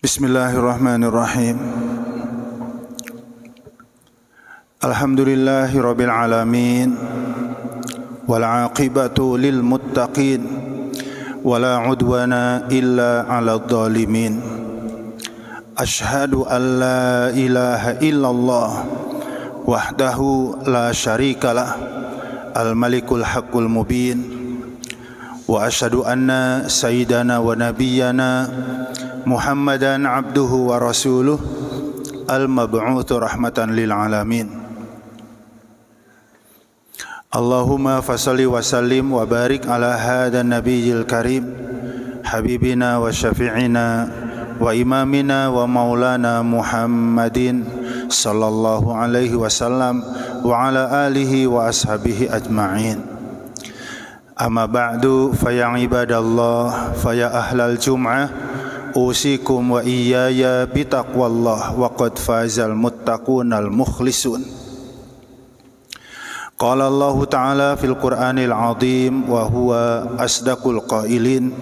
Bismillahirrahmanirrahim. Alhamdulillahirabbil alamin. Wal 'aqibatu lil muttaqin. Wala 'udwana illa 'alal zalimin. Asyhadu an la ilaha illallah wahdahu la syarikalah. Al-Malikul Haqqul Mubin. Wa asyhadu anna sayyidana wa nabiyyana Muhammadan abduhu wa rasuluh al-mab'utsu rahmatan lil alamin. Allahumma fassalli wa sallim wa barik ala hadan nabiyil karim habibina wa syafi'ina wa imamina wa maulana Muhammadin sallallahu alaihi wasallam wa ala alihi wa ashabihi ajma'in. Amma ba'du, fa ya ibadallah, fa ya ahlal jum'ah, usikum wa iyaya bitaqwallah wa qad fazal muttaqunal mukhlisun. Qala Allah Ta'ala fil Qur'anil Azim wa huwa asdaqul qailin.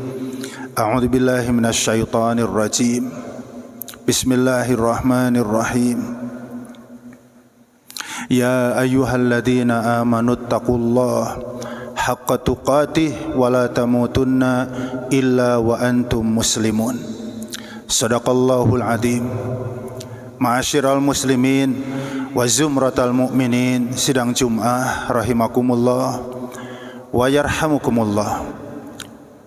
A'udzu billahi minasy syaithanir rajim. Bismillahirrahmanirrahim. Ya ayyuhalladzina amanu taqullaha haqqa tuqatih wa la tamutunna illa wa antum muslimun. Sadaqallahul Azim. Ma'asyiral muslimin wa zumratal mu'minin, sidang Jum'ah rahimakumullah wa yarhamukumullah.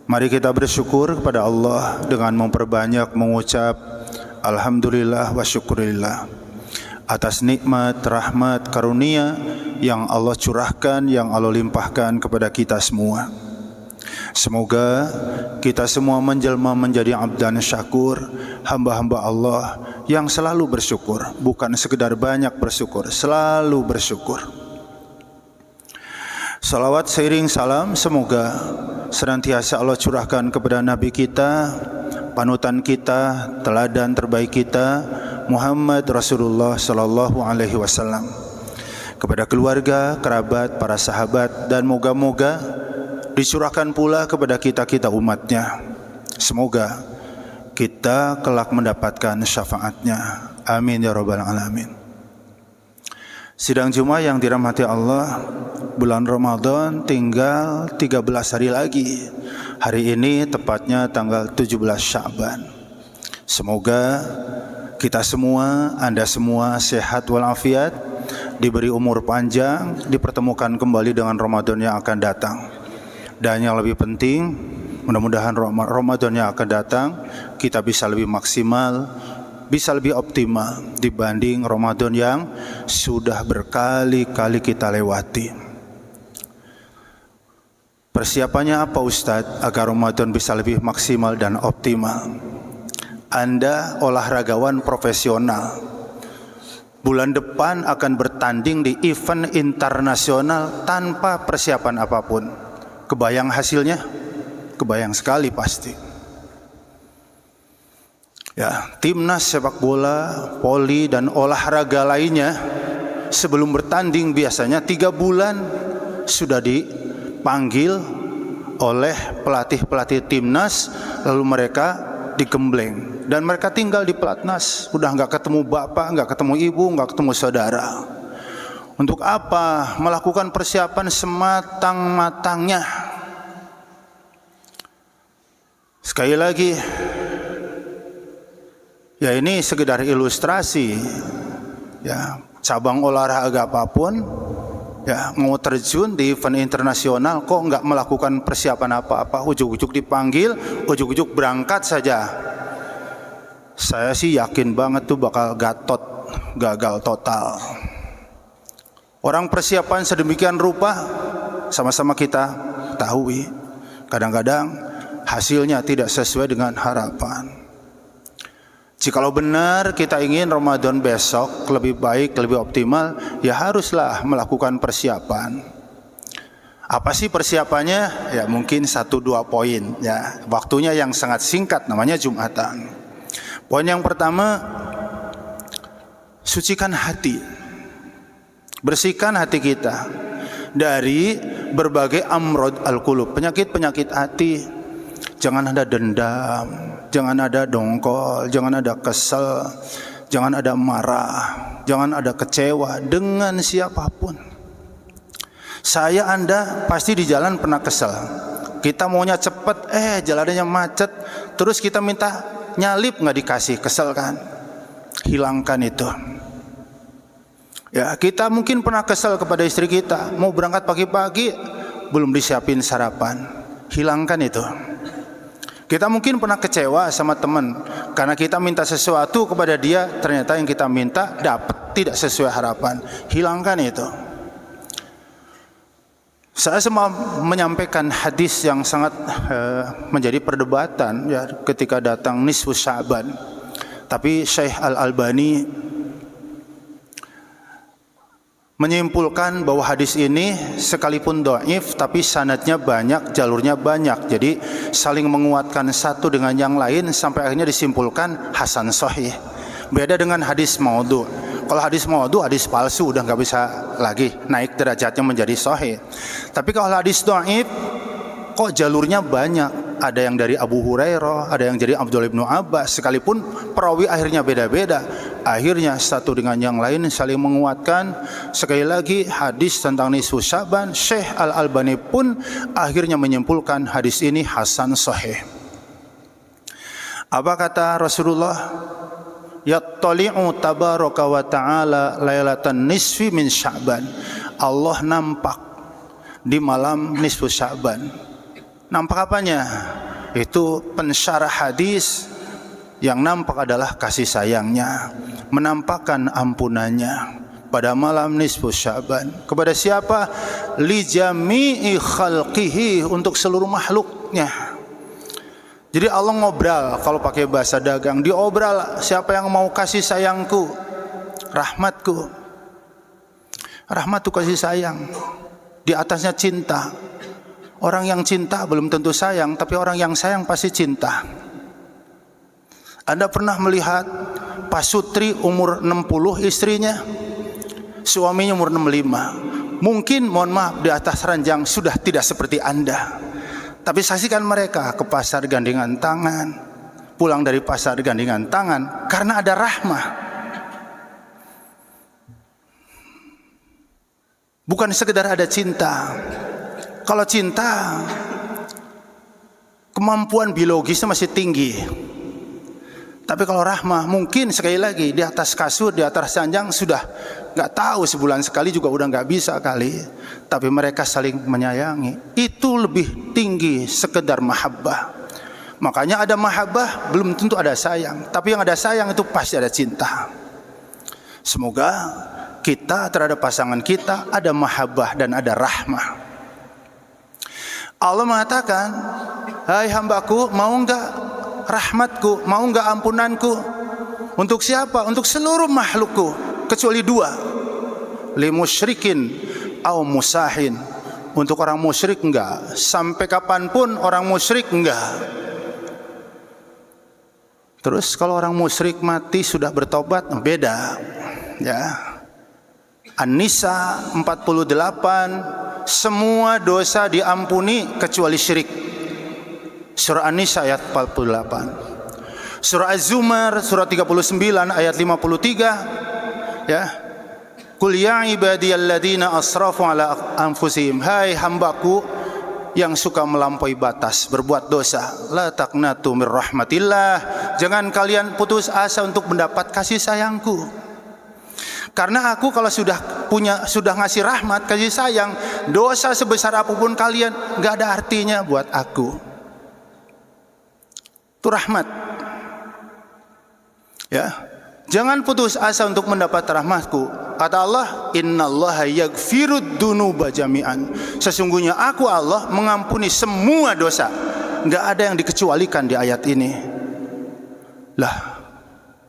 Mari kita bersyukur kepada Allah dengan memperbanyak mengucap alhamdulillah wa syukurillah atas nikmat, rahmat, karunia yang Allah curahkan, yang Allah limpahkan kepada kita semua. Semoga kita semua menjelma menjadi abdan syakur, hamba-hamba Allah yang selalu bersyukur, bukan sekedar banyak bersyukur, selalu bersyukur. Salawat seiring salam semoga senantiasa Allah curahkan kepada Nabi kita, panutan kita, teladan terbaik kita, Muhammad Rasulullah sallallahu alaihi wasallam, kepada keluarga, kerabat, para sahabat, dan moga-moga dicurahkan pula kepada kita-kita umatnya. Semoga kita kelak mendapatkan syafaatnya. Amin ya rabbal alamin. Sidang Jumat yang dirahmati Allah, bulan Ramadan tinggal 13 hari lagi. Hari ini tepatnya tanggal 17 Sya'ban. Semoga kita semua, Anda semua sehat walafiat, diberi umur panjang, dipertemukan kembali dengan Ramadan yang akan datang. Dan yang lebih penting, mudah-mudahan Ramadan yang akan datang kita bisa lebih maksimal, bisa lebih optimal dibanding Ramadan yang sudah berkali-kali kita lewati. Persiapannya apa Ustadz agar Ramadan bisa lebih maksimal dan optimal? Anda olahragawan profesional, bulan depan akan bertanding di event internasional tanpa persiapan apapun. Kebayang hasilnya? Kebayang sekali pasti. Ya, timnas sepak bola, voli, dan olahraga lainnya sebelum bertanding biasanya 3 bulan sudah dipanggil oleh pelatih-pelatih timnas, lalu mereka digembleng dan mereka tinggal di pelatnas, udah nggak ketemu bapak, nggak ketemu ibu, nggak ketemu saudara. Untuk apa melakukan persiapan sematang-matangnya? Sekali lagi, ya ini sekedar ilustrasi. Ya, cabang olahraga apapun, ya mau terjun di event internasional kok nggak melakukan persiapan apa-apa, ujuk-ujuk dipanggil, ujuk-ujuk berangkat saja. Saya sih yakin banget tuh bakal gagal total. Orang persiapan sedemikian rupa sama-sama kita ketahui, kadang-kadang hasilnya tidak sesuai dengan harapan. Jikalau benar kita ingin Ramadan besok lebih baik, lebih optimal, ya haruslah melakukan persiapan. Apa sih persiapannya? Ya mungkin 1-2 poin. Ya, waktunya yang sangat singkat, namanya Jumatan. Poin yang pertama, sucikan hati. Bersihkan hati kita dari berbagai amrod al-qulub, penyakit-penyakit hati. Jangan ada dendam, jangan ada dongkol, jangan ada kesel, jangan ada marah, jangan ada kecewa dengan siapapun. Saya, Anda pasti di jalan pernah kesel. Kita maunya cepet, jalannya macet, terus kita minta nyalip nggak dikasih, kesel kan? Hilangkan itu. Ya, kita mungkin pernah kesel kepada istri kita, mau berangkat pagi-pagi belum disiapin sarapan. Hilangkan itu. Kita mungkin pernah kecewa sama teman karena kita minta sesuatu kepada dia, ternyata yang kita minta dapat tidak sesuai harapan. Hilangkan itu. Saya semua menyampaikan hadis yang sangat menjadi perdebatan ya ketika datang nisfu Sya'ban. Tapi Syekh Al-Albani menyimpulkan bahwa hadis ini sekalipun dhaif tapi sanadnya banyak, jalurnya banyak. Jadi saling menguatkan satu dengan yang lain sampai akhirnya disimpulkan hasan sahih. Beda dengan hadis maudhu. Kalau hadis maudhu, hadis palsu, udah nggak bisa lagi naik derajatnya menjadi sahih. Tapi kalau hadis dhaif, kok jalurnya banyak. Ada yang dari Abu Hurairah, ada yang dari Abdullah bin Abbas, sekalipun perawi akhirnya beda-beda. Akhirnya satu dengan yang lain saling menguatkan. Sekali lagi hadis tentang nisfu Sya'ban, Syekh Al-Albani pun akhirnya menyimpulkan hadis ini hasan sahih. Apa kata Rasulullah? Yattali'u tabaraka wa ta'ala lailatan nisfi min Sya'ban. Allah nampak di malam nisfu Sya'ban. Nampak apanya? Itu pensyarah hadis yang nampak adalah kasih sayangnya, menampakkan ampunannya pada malam nisfu Sya'ban. Kepada siapa? Li jami'i khalqihi, untuk seluruh makhluknya. Jadi Allah ngobrol, kalau pakai bahasa dagang, diobral, siapa yang mau kasih sayangku, rahmatku. Rahmat itu kasih sayang, di atasnya cinta. Orang yang cinta belum tentu sayang, tapi orang yang sayang pasti cinta. Anda pernah melihat pasutri umur 60 istrinya, suaminya umur 65. Mungkin, mohon maaf, di atas ranjang sudah tidak seperti Anda. Tapi saksikan mereka ke pasar gandengan tangan, pulang dari pasar gandengan tangan, karena ada rahmah. Bukan sekedar ada cinta. Kalau cinta, kemampuan biologisnya masih tinggi. Tapi kalau rahmah, mungkin sekali lagi di atas kasur, di atas ranjang sudah nggak tahu, sebulan sekali juga udah nggak bisa kali. Tapi mereka saling menyayangi. Itu lebih tinggi sekedar mahabbah. Makanya ada mahabbah belum tentu ada sayang. Tapi yang ada sayang itu pasti ada cinta. Semoga kita terhadap pasangan kita ada mahabbah dan ada rahmah. Allah mengatakan, hai hambaku, mau enggak rahmatku, mau enggak ampunanku? Untuk siapa? Untuk seluruh makhlukku, kecuali dua. Li musyrikin au musahin. Untuk orang musyrik enggak. Sampai kapanpun orang musyrik enggak. Terus kalau orang musyrik mati sudah bertobat, beda. Ya. An-Nisa 48, semua dosa diampuni kecuali syirik. Surah An-Nisa ayat 48. Surah Az-Zumar surah 39 ayat 53. Ya. Qul ya ibadiyalladzina asrafu ala anfusihim. Hai hambaku yang suka melampaui batas, berbuat dosa, la taqnatu mir rahmatillah. Jangan kalian putus asa untuk mendapat kasih sayangku. Karena aku kalau sudah ngasih rahmat, kasih sayang, dosa sebesar apapun kalian nggak ada artinya buat aku. Itu rahmat. Ya, jangan putus asa untuk mendapat rahmatku. Kata Allah, innallaha yaghfirud dzunuba jami'an. Sesungguhnya aku Allah mengampuni semua dosa. Nggak ada yang dikecualikan di ayat ini. Lah,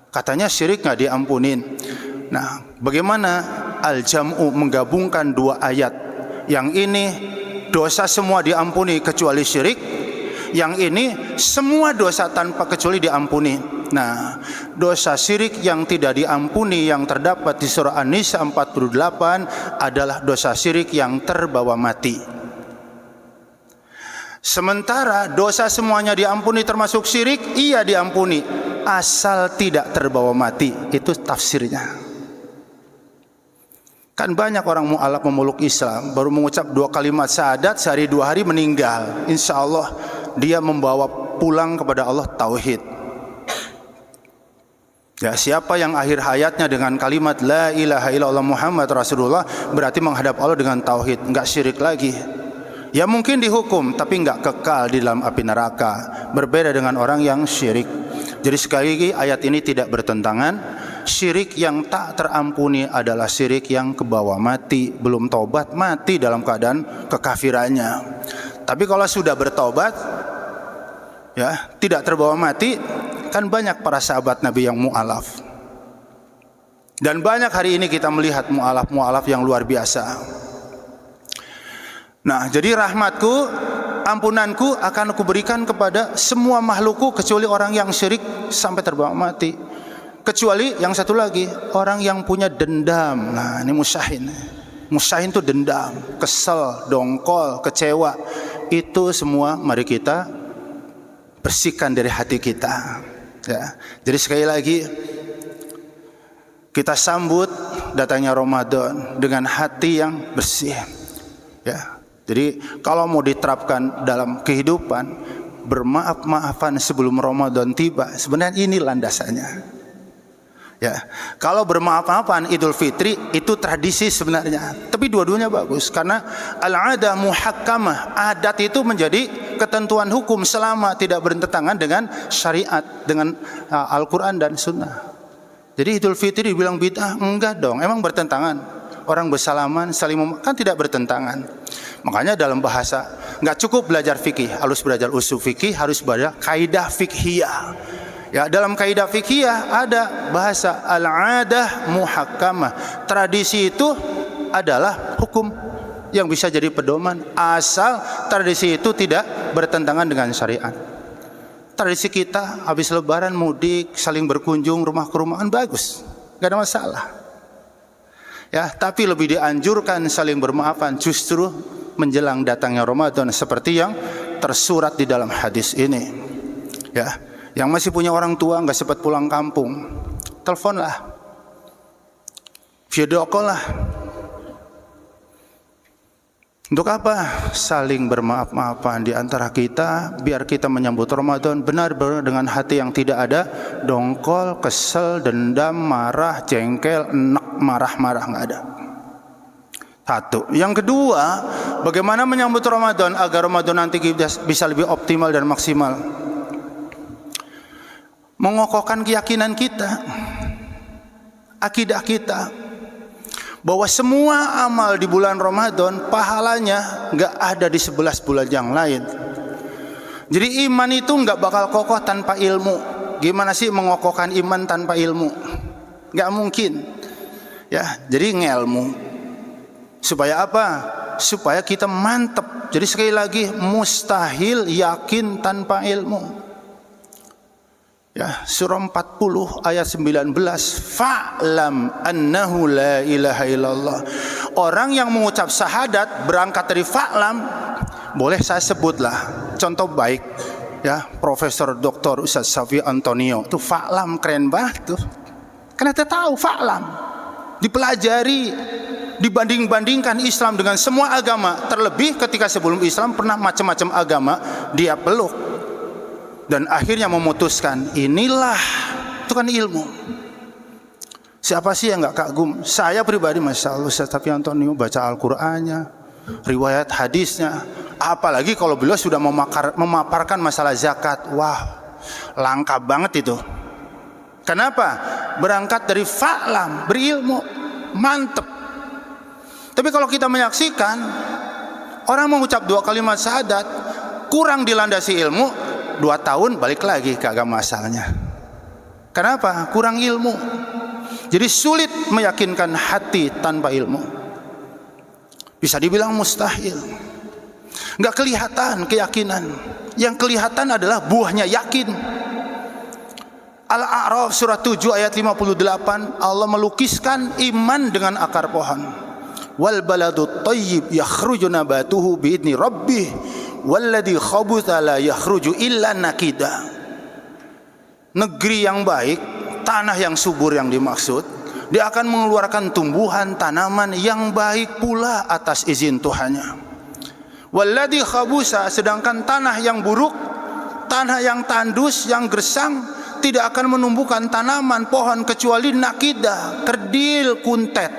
katanya syirik nggak diampunin. Nah, bagaimana al-jam'u menggabungkan dua ayat? Yang ini dosa semua diampuni kecuali syirik, yang ini semua dosa tanpa kecuali diampuni. Nah, dosa syirik yang tidak diampuni yang terdapat di surah An-Nisa 48 adalah dosa syirik yang terbawa mati. Sementara dosa semuanya diampuni termasuk syirik, iya diampuni asal tidak terbawa mati. Itu tafsirnya. Kan banyak orang mu'alaf memeluk Islam, baru mengucap 2 kalimat syahadat, sehari 2 hari meninggal. Insya Allah dia membawa pulang kepada Allah tauhid. Ya, siapa yang akhir hayatnya dengan kalimat la ilaha illallah Muhammad Rasulullah, berarti menghadap Allah dengan tauhid, enggak syirik lagi. Ya mungkin dihukum, tapi enggak kekal di dalam api neraka. Berbeda dengan orang yang syirik. Jadi sekali lagi ayat ini tidak bertentangan. Syirik yang tak terampuni adalah syirik yang kebawa mati, belum tobat mati dalam keadaan kekafirannya. Tapi kalau sudah bertobat, ya tidak terbawa mati, kan banyak para sahabat Nabi yang mu'alaf. Dan banyak hari ini kita melihat mu'alaf yang luar biasa. Nah, jadi rahmatku, ampunanku akan aku berikan kepada semua makhlukku kecuali orang yang syirik sampai terbawa mati. Kecuali yang satu lagi, orang yang punya dendam. Nah, ini musyahin. Musyahin itu dendam, kesel, dongkol, kecewa. Itu semua mari kita bersihkan dari hati kita. Ya. Jadi sekali lagi kita sambut datangnya Ramadan dengan hati yang bersih. Ya. Jadi kalau mau diterapkan dalam kehidupan, bermaaf-maafan sebelum Ramadan tiba, sebenarnya ini landasannya. Ya, kalau bermaaf-maafan Idul Fitri itu tradisi sebenarnya, tapi dua-duanya bagus karena al-'adah muhakkamah, adat itu menjadi ketentuan hukum selama tidak bertentangan dengan syariat, dengan Al-Quran dan Sunnah. Jadi Idul Fitri dibilang bid'ah, enggak dong, emang bertentangan. Orang bersalaman, saling kan tidak bertentangan. Makanya dalam bahasa enggak cukup belajar fikih, harus belajar usul fikih, harus belajar kaidah fikhiyah. Ya, dalam kaidah fikhiyah ada bahasa al-'adah muhakkamah. Tradisi itu adalah hukum yang bisa jadi pedoman asal tradisi itu tidak bertentangan dengan syariat. Tradisi kita habis lebaran mudik, saling berkunjung rumah ke rumah kan bagus, enggak ada masalah. Ya, tapi lebih dianjurkan saling bermaafan justru menjelang datangnya Ramadan seperti yang tersurat di dalam hadis ini. Ya, yang masih punya orang tua nggak sempat pulang kampung, teleponlah, video call lah. Untuk apa? Saling bermaaf-maafan di antara kita, biar kita menyambut Ramadan benar-benar dengan hati yang tidak ada dongkol, kesel, dendam, marah, jengkel, enak, marah-marah, nggak ada. Satu. Yang kedua, bagaimana menyambut Ramadan agar Ramadan nanti bisa lebih optimal dan maksimal? Mengokohkan keyakinan kita, akidah kita, bahwa semua amal di bulan Ramadan pahalanya nggak ada di 11 bulan yang lain. Jadi iman itu nggak bakal kokoh tanpa ilmu. Gimana sih mengokohkan iman tanpa ilmu? Nggak mungkin. Ya, jadi ngelmu. Supaya apa? Supaya kita mantep. Jadi sekali lagi mustahil yakin tanpa ilmu. Ya, surah 40 ayat 19, fa'lam annahu la ilaha illallah. Orang yang mengucap syahadat berangkat dari fa'lam, boleh saya sebutlah contoh baik ya, Profesor Dr. Ustaz Safi Antonio. Itu fa'lam keren banget tuh. Karena kita tahu fa'lam dipelajari, dibanding-bandingkan Islam dengan semua agama, terlebih ketika sebelum Islam pernah macam-macam agama dia peluk. Dan akhirnya memutuskan inilah, itu kan ilmu. Siapa sih yang nggak kagum? Saya pribadi, masya Allah, Ustaz Safi Antonio baca Al-Qurannya, riwayat hadisnya, apalagi kalau beliau sudah memaparkan masalah zakat. Wah, langka banget itu. Kenapa? Berangkat dari fa'lam, berilmu, mantep. Tapi kalau kita menyaksikan orang mengucap 2 kalimat syahadat kurang dilandasi ilmu, 2 tahun balik lagi ke agama asalnya. Kenapa? Kurang ilmu. Jadi sulit meyakinkan hati tanpa ilmu. Bisa dibilang mustahil. Nggak kelihatan keyakinan. Yang kelihatan adalah buahnya yakin. Al-A'raf surah 7 ayat 58, Allah melukiskan iman dengan akar pohon. Wal baladut thayyib yakhruju nabatuhu biidni rabbih walladzi khabutha la yakhruju illa nakida. Negeri yang baik, tanah yang subur yang dimaksud, dia akan mengeluarkan tumbuhan tanaman yang baik pula atas izin Tuhannya. Walladzi khabusa, sedangkan tanah yang buruk, tanah yang tandus, yang gersang, tidak akan menumbuhkan tanaman pohon kecuali nakida, kerdil, kuntet.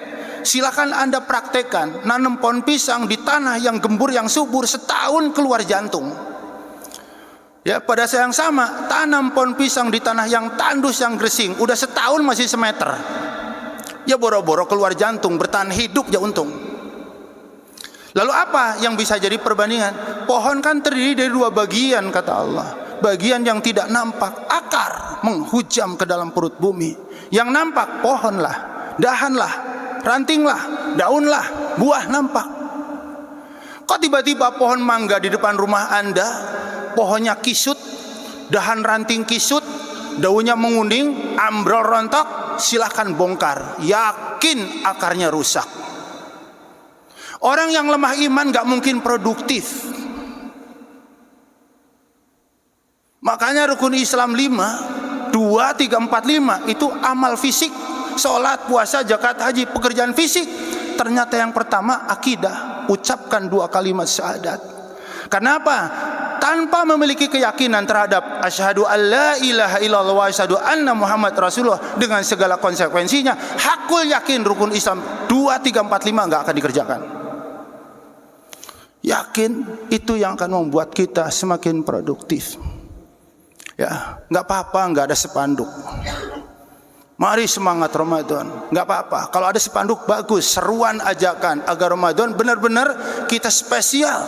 Silakan Anda praktekkan nanam pohon pisang di tanah yang gembur, yang subur, setahun keluar jantung. Ya, pada saat yang sama tanam pohon pisang di tanah yang tandus, yang gersing, udah setahun masih semeter. Ya boro-boro keluar jantung, bertahan hidup ya untung. Lalu apa yang bisa jadi perbandingan? Pohon kan terdiri dari dua bagian kata Allah. Bagian yang tidak nampak, akar menghujam ke dalam perut bumi. Yang nampak pohonlah, dahanlah, rantinglah, daunlah, buah nampak. Kok tiba-tiba pohon mangga di depan rumah Anda, pohonnya kisut, dahan ranting kisut, daunnya menguning, ambrol rontok, silahkan bongkar. Yakin akarnya rusak. Orang yang lemah iman gak mungkin produktif. Makanya rukun Islam 5, 2, 3, 4, 5 itu amal fisik. Sholat, puasa, zakat, haji, pekerjaan fisik. Ternyata yang pertama akidah, ucapkan 2 kalimat syahadat. Kenapa? Tanpa memiliki keyakinan terhadap asyhadu alla ilaha illallah wa asyhadu anna Muhammad Rasulullah dengan segala konsekuensinya, hakul yakin rukun Islam 2, 3, 4, 5 enggak akan dikerjakan. Yakin itu yang akan membuat kita semakin produktif. Ya, enggak apa-apa enggak ada spanduk. Mari semangat Ramadan, nggak apa-apa. Kalau ada spanduk bagus, seruan ajakan agar Ramadan benar-benar kita spesial.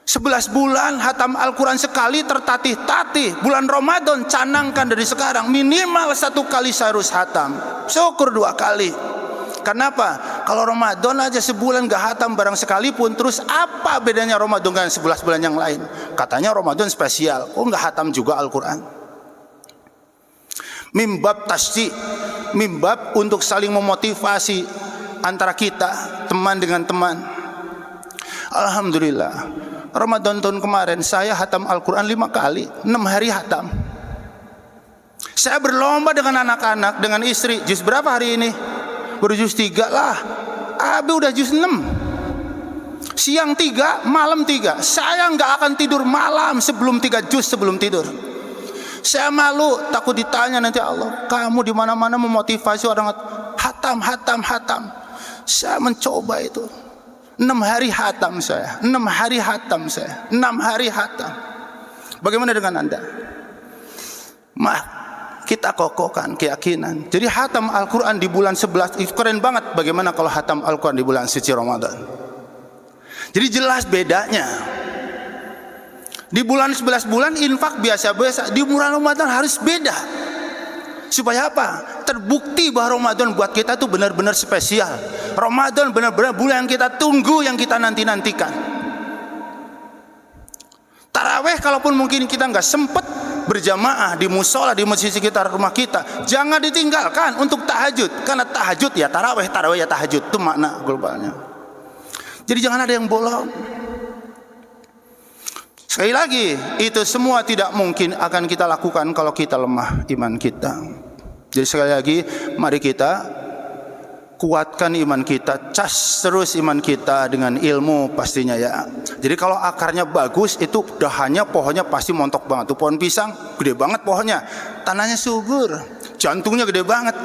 11 bulan hatam Al-Quran sekali tertatih-tatih. Bulan Ramadan canangkan dari sekarang minimal 1 kali harus hatam. Syukur 2 kali. Kenapa? Kalau Ramadan aja sebulan nggak hatam barang sekalipun, terus apa bedanya Ramadan dengan 11 bulan yang lain? Katanya Ramadan spesial, kok nggak hatam juga Al-Quran? Mimbab tasdi, mimbab untuk saling memotivasi antara kita, teman dengan teman. Alhamdulillah, Ramadan tahun kemarin saya hatam Al-Quran 5 kali, 6 hari hatam. Saya berlomba dengan anak-anak, dengan istri. Juz berapa hari ini? Baru juz 3 lah. Abi udah juz 6. Siang 3, malam 3. Saya nggak akan tidur malam sebelum 3 juz sebelum tidur. Saya malu, takut ditanya nanti Allah, kamu di mana-mana memotivasi orang hatam. Saya mencoba itu. 6 hari hatam saya. 6 hari hatam saya. 6 hari hatam. Bagaimana dengan Anda? Kita kokohkan keyakinan. Jadi hatam Al-Quran di bulan 11 itu keren banget. Bagaimana kalau hatam Al-Quran di bulan suci Ramadan? Jadi jelas bedanya. Di bulan 11 bulan infak biasa-biasa, di bulan Ramadan harus beda. Supaya apa? Terbukti bahwa Ramadan buat kita itu benar-benar spesial. Ramadan benar-benar bulan yang kita tunggu, yang kita nanti-nantikan. Taraweh kalaupun mungkin kita nggak sempat berjamaah di musola, di masjid sekitar rumah kita, jangan ditinggalkan untuk tahajud. Karena tahajud ya taraweh ya tahajud, itu makna globalnya. Jadi jangan ada yang bolong. Sekali lagi, itu semua tidak mungkin akan kita lakukan kalau kita lemah iman kita. Jadi sekali lagi, mari kita kuatkan iman kita, cas terus iman kita dengan ilmu pastinya ya. Jadi kalau akarnya bagus, itu dahannya, pohonnya pasti montok banget. Tuh pohon pisang, gede banget pohonnya, tanahnya subur, jantungnya gede banget.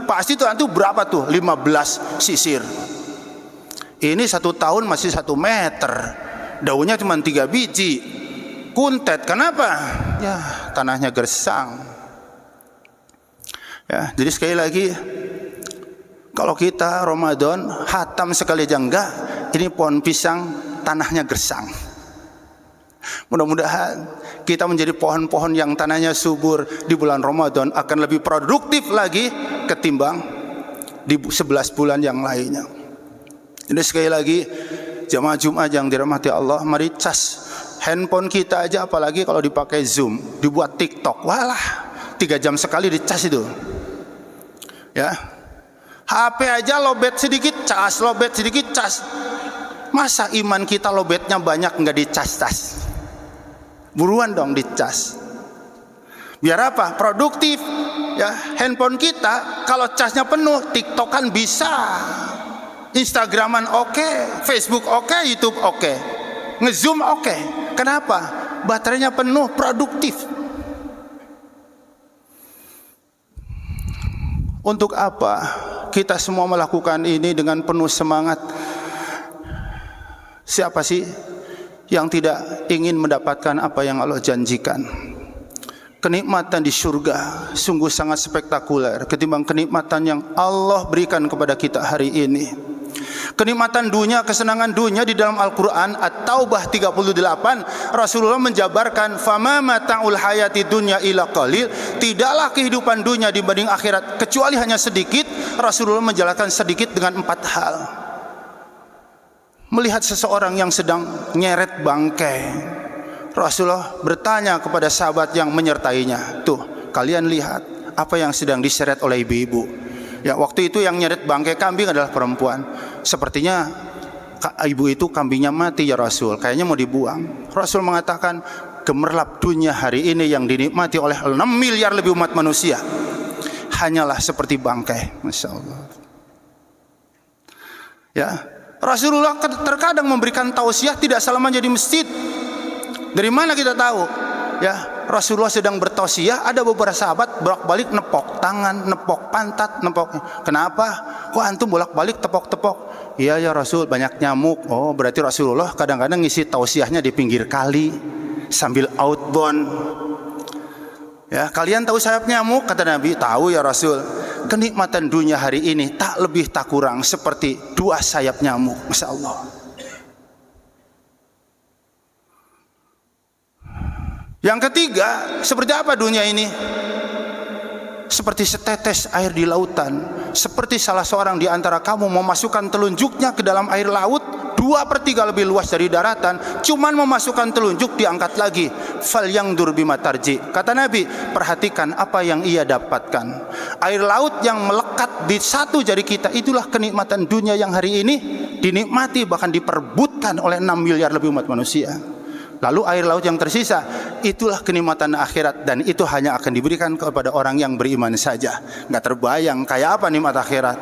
Pasti tuh berapa tuh? 15 sisir. Ini 1 tahun masih 1 meter. Daunnya cuma 3 biji, kuntet. Kenapa? Ya tanahnya gersang. Ya, jadi sekali lagi, kalau kita Ramadan hatam sekali aja enggak, ini pohon pisang tanahnya gersang. Mudah-mudahan kita menjadi pohon-pohon yang tanahnya subur di bulan Ramadan akan lebih produktif lagi ketimbang di 11 bulan yang lainnya. Jadi sekali lagi, jamaah Jumat yang dirahmati Allah, mari cas handphone kita aja, apalagi kalau dipakai Zoom, dibuat TikTok, walah 3 jam sekali dicas itu. Ya, HP aja lobet sedikit cas, lobet sedikit cas. Masa iman kita lobetnya banyak nggak dicas-cas? Buruan dong dicas. Biar apa? Produktif. Ya, handphone kita kalau casnya penuh, TikTokan bisa, Instagraman oke, Facebook oke, YouTube oke, ngezoom oke. Kenapa? Baterainya penuh, produktif. Untuk apa kita semua melakukan ini dengan penuh semangat? Siapa sih yang tidak ingin mendapatkan apa yang Allah janjikan? Kenikmatan di surga sungguh sangat spektakuler ketimbang kenikmatan yang Allah berikan kepada kita hari ini. Kenikmatan dunia, kesenangan dunia di dalam Al-Quran At-Taubah 38, Rasulullah menjabarkan, fama mata'ul hayati dunya ila qalil, tidaklah kehidupan dunia dibanding akhirat kecuali hanya sedikit. Rasulullah menjelaskan sedikit dengan 4 hal. Melihat seseorang yang sedang nyeret bangkai, Rasulullah bertanya kepada sahabat yang menyertainya, tuh kalian lihat apa yang sedang diseret oleh ibu-ibu. Ya, waktu itu yang nyeret bangkai kambing adalah perempuan. Sepertinya ibu itu kambingnya mati ya Rasul, kayaknya mau dibuang. Rasul mengatakan, gemerlap dunia hari ini yang dinikmati oleh 6 miliar lebih umat manusia hanyalah seperti bangkai. Masya Allah. Ya, Rasulullah terkadang memberikan tausiah tidak selamanya di masjid. Dari mana kita tahu? Ya, Rasulullah sedang bertausiah, ada beberapa sahabat bolak-balik nepok tangan, nepok pantat, nepok. Kenapa? Kok antum bolak-balik tepok-tepok? Iya ya Rasul, banyak nyamuk. Oh, berarti Rasulullah kadang-kadang ngisi tausiahnya di pinggir kali sambil outbound. Ya, kalian tahu sayap nyamuk? Kata Nabi, tahu ya Rasul. Kenikmatan dunia hari ini tak lebih tak kurang seperti 2 sayap nyamuk. Masya Allah. Yang ketiga, seperti apa dunia ini? Seperti setetes air di lautan. Seperti salah seorang di antara kamu memasukkan telunjuknya ke dalam air laut 2/3 lebih luas dari daratan, cuman memasukkan telunjuk diangkat lagi. Fal yang bima tarji. Kata Nabi, perhatikan apa yang ia dapatkan. Air laut yang melekat di 1 jari kita, itulah kenikmatan dunia yang hari ini dinikmati, bahkan diperebutkan oleh 6 miliar lebih umat manusia. Lalu air laut yang tersisa, itulah kenikmatan akhirat, dan itu hanya akan diberikan kepada orang yang beriman saja. Nggak terbayang kayak apa nikmat akhirat.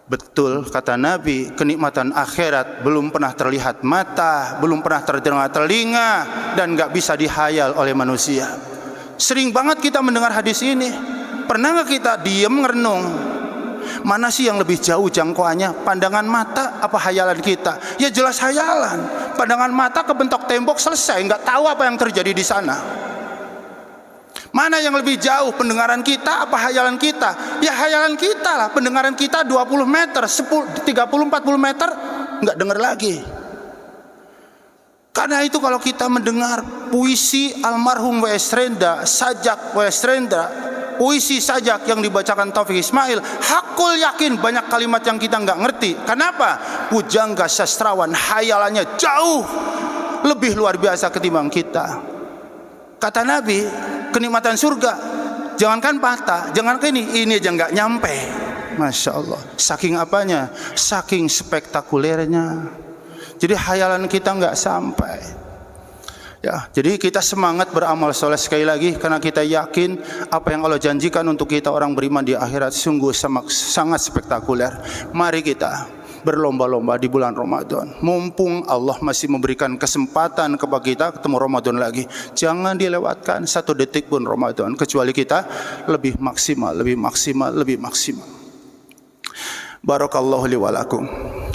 Betul kata Nabi, kenikmatan akhirat belum pernah terlihat mata, belum pernah terdengar telinga, dan nggak bisa dihayal oleh manusia. Sering banget kita mendengar hadis ini. Pernah nggak kita diem merenung? Mana sih yang lebih jauh jangkauannya? Pandangan mata apa hayalan kita? Ya jelas hayalan. Pandangan mata kebentok tembok, selesai, nggak tahu apa yang terjadi di sana. Mana yang lebih jauh, pendengaran kita apa hayalan kita? Ya hayalan kita lah. Pendengaran kita 20 meter, 30-40 meter nggak dengar lagi. Karena itu kalau kita mendengar puisi almarhum W.S. Rendra, sajak W.S. Rendra, puisi sajak yang dibacakan Taufik Ismail, hakul yakin banyak kalimat yang kita nggak ngerti. Kenapa? Pujangga sastrawan hayalannya jauh lebih luar biasa ketimbang kita. Kata Nabi, kenikmatan surga jangankan patah, jangankan ini aja nggak nyampe. Masya Allah. Saking apanya? Saking spektakulernya. Jadi hayalan kita nggak sampai. Ya, jadi kita semangat beramal soleh sekali lagi, karena kita yakin apa yang Allah janjikan untuk kita orang beriman di akhirat sungguh sangat spektakuler. Mari kita berlomba-lomba di bulan Ramadan. Mumpung Allah masih memberikan kesempatan kepada kita ketemu Ramadan lagi, jangan dilewatkan 1 detik pun Ramadan, kecuali kita lebih maksimal. Barakallahu li wa lakum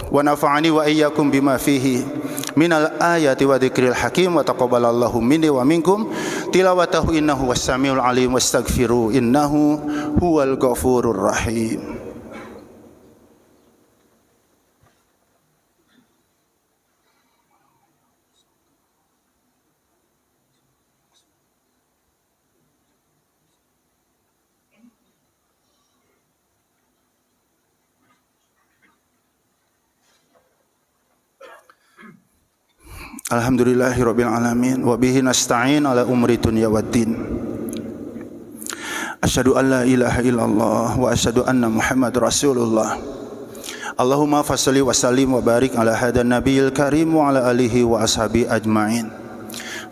wa nafa'ani wa iyyakum bima fihi minal ayati wa dzikril hakim wa taqabbalallahu minni wa minkum tilawatahu innahu was-samiul alim wastaghfiru innahu huwal ghafurur rahim. Alhamdulillahirabbil alamin wa bihi nasta'in ala umri dunya waddin. Asyhadu an la ilaha illallah wa asyhadu anna Muhammadar Rasulullah. Allahumma fassalli wa sallim wa barik ala hadan nabiyil karim wa ala alihi wa ashabi ajma'in.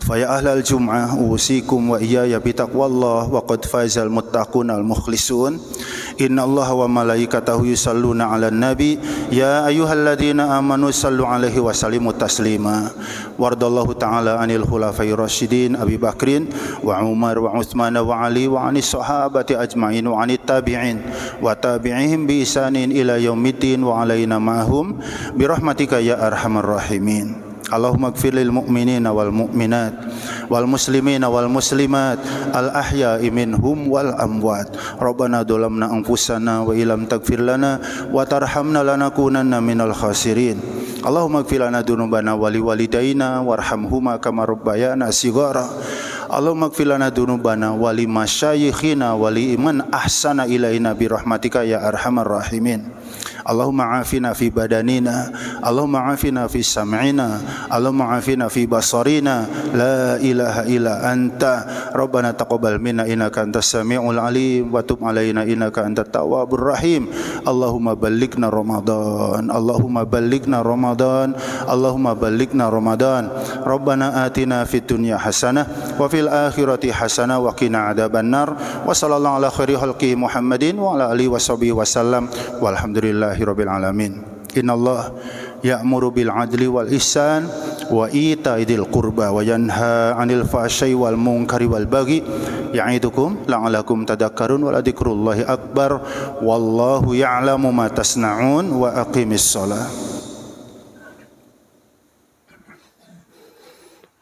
Faya ahlal jum'ah usikum wa iyaya bitaqwallah wa qad fazal muttaqun al mukhlisun. Innallaha wa malaikatahu yusalluna 'alan nabi ya ayyuhalladzina amanu sallu 'alaihi wa sallimu taslima. Wardallahu ta'ala 'anil khulafai rasyidin Abi Bakrin wa Umar wa Utsman wa Ali wa 'anis sahabati ajma'in wa 'anit tabi'in wa tabi'ihim bi ihsanin ila yaumiddin wa 'alaina ma'hum bi rahmatika ya arhamar rahimin. Allahumma ighfir lil mu'minina wal mu'minat wal muslimina wal muslimat al ahya'i minhum wal amwat. Rabbana dhalamna anfusana wa illam taghfir lana wa tarhamna lanakunanna minal khasirin. Allahumma ighfir lana dzunubana wa liwalidayna warhamhuma kama rabbayana shighara. Allahumma ighfir lana dzunubana wa limasyayikhina wa liman ahsana ilaina bi rahmatika ya arhamar rahimin. Allahumma afina fi badanina, Allahumma afina fi sam'ina, Allahumma afina fi basarina, la ilaha illa anta. Rabbana taqabbal minna innaka antas samiul alim wa tub alaina innaka antat tawwabur rahim. Allahumma ballighna Ramadan, Allahumma ballighna Ramadan, Allahumma ballighna Ramadan. Rabbana atina fid dunya hasanah wa fil akhirati hasanah wa qina adzabannar. Wa sallallahu ala khairi khalqi Muhammadin wa ala alihi washabihi wasallam. Walhamdulillah Rabbil alamin. Innallaha ya'muru bil adli wal ihsan wa ita'idil qurba wa yanha 'anil fahsya'i wal munkari wal baghi ya'idukum la'alakum tadhakkarun wa ladzikrullahi akbar wallahu ya'lamu ma tasna'un wa aqimis shalah.